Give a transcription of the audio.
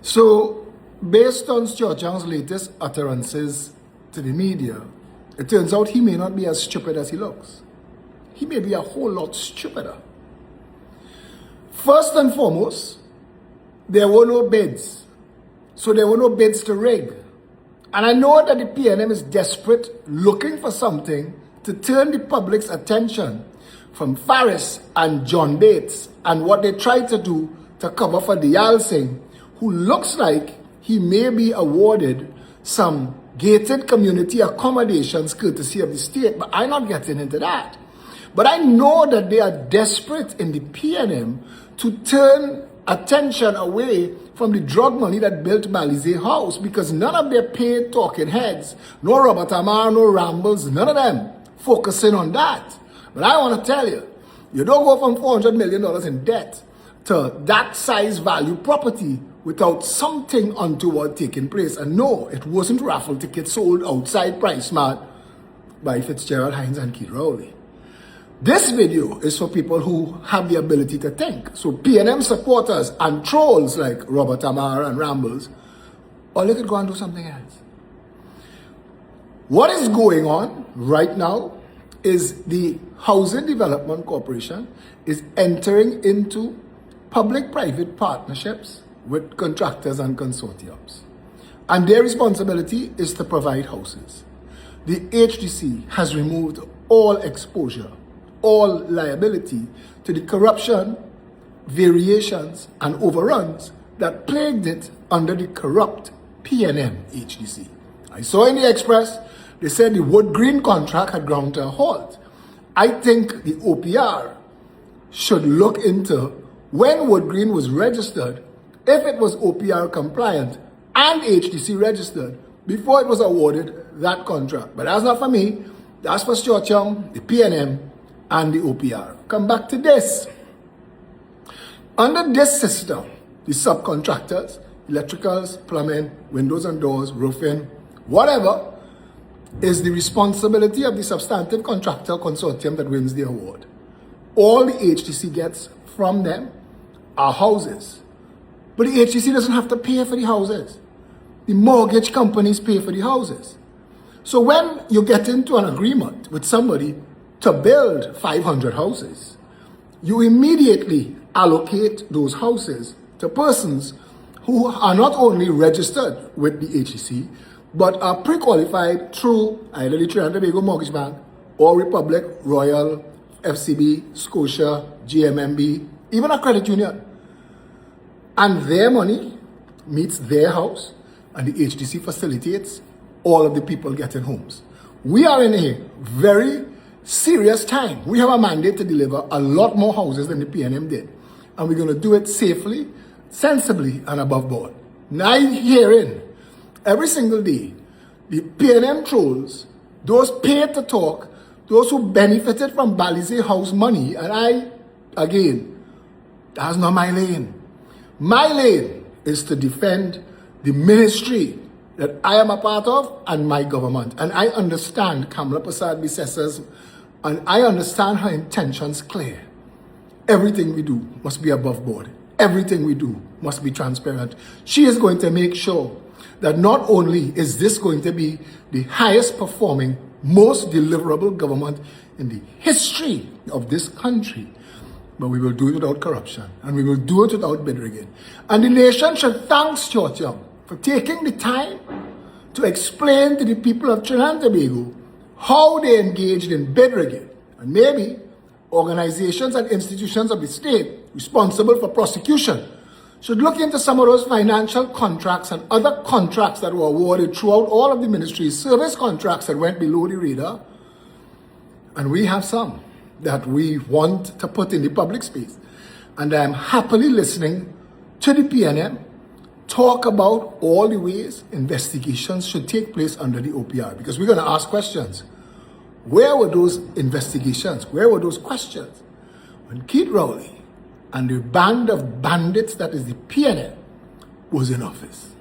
So, based on Stuart Young's latest utterances to the media, it turns out he may not be as stupid as he looks. He may be a whole lot stupider. First and foremost, there were no bids. So there were no bids to rig. And I know that the PNM is desperate, looking for something to turn the public's attention from Faris and John Bates and what they tried to do to cover for Diyal Singh, who looks like he may be awarded some gated community accommodations courtesy of the state, but I'm not getting into that. But I know that they are desperate in the PNM to turn attention away from the drug money that built Balize House, because none of their paid talking heads, no Robert Amar, no Rambles, none of them focusing on that. But I want to tell you, you don't go from $400 million in debt to that size value property without something untoward taking place. And no, it wasn't raffle tickets sold outside Price Mart by Fitzgerald Hines and Keith Rowley. This video is for people who have the ability to think. So PNM supporters and trolls like Robert Amar and Rambles, or they could go and do something else. What is going on right now is the Housing Development Corporation is entering into public-private partnerships with contractors and consortiums. And their responsibility is to provide houses. The HDC has removed all exposure, all liability to the corruption, variations, and overruns that plagued it under the corrupt PNM HDC. I saw in the Express, they said the Wood Green contract had ground to a halt. I think the OPR should look into when Wood Green was registered, if it was OPR compliant and HDC registered before it was awarded that contract. But that's not for me. That's for Stuart Young, the PNM, and the OPR. Come back to this. Under this system, the subcontractors, electricals, plumbing, windows and doors, roofing, whatever, is the responsibility of the substantive contractor consortium that wins the award. All the HDC gets from them are houses. But the HDC doesn't have to pay for the houses. The mortgage companies pay for the houses. So when you get into an agreement with somebody to build 500 houses, you immediately allocate those houses to persons who are not only registered with the HDC, but are pre-qualified through either the Trinidad and Tobago Mortgage Bank or Republic, Royal, FCB, Scotia, GMMB, even a credit union. And their money meets their house, and the HDC facilitates all of the people getting homes. We are in a very serious time. We have a mandate to deliver a lot more houses than the PNM did. And we're going to do it safely, sensibly, and above board. Now I'm hearing every single day the PNM trolls, those paid to talk, those who benefited from Balize House money, and again, that's not my lane. My lane is to defend the ministry that I am a part of and my government. And I understand Kamala Prasad Bissessa's, and I understand her intentions clear. Everything we do must be above board. Everything we do must be transparent. She is going to make sure that not only is this going to be the highest performing, most deliverable government in the history of this country, but we will do it without corruption, and we will do it without bid rigging. And the nation should thank Stuart Young for taking the time to explain to the people of Trinidad and Tobago how they engaged in bid rigging. And maybe organizations and institutions of the state responsible for prosecution should look into some of those financial contracts and other contracts that were awarded throughout all of the ministries, service contracts that went below the radar. And we have some that we want to put in the public space. And I am happily listening to the PNM talk about all the ways investigations should take place under the OPR, because we're going to ask questions. Where were those investigations? Where were those questions when Keith Rowley and the band of bandits that is the PNM was in office?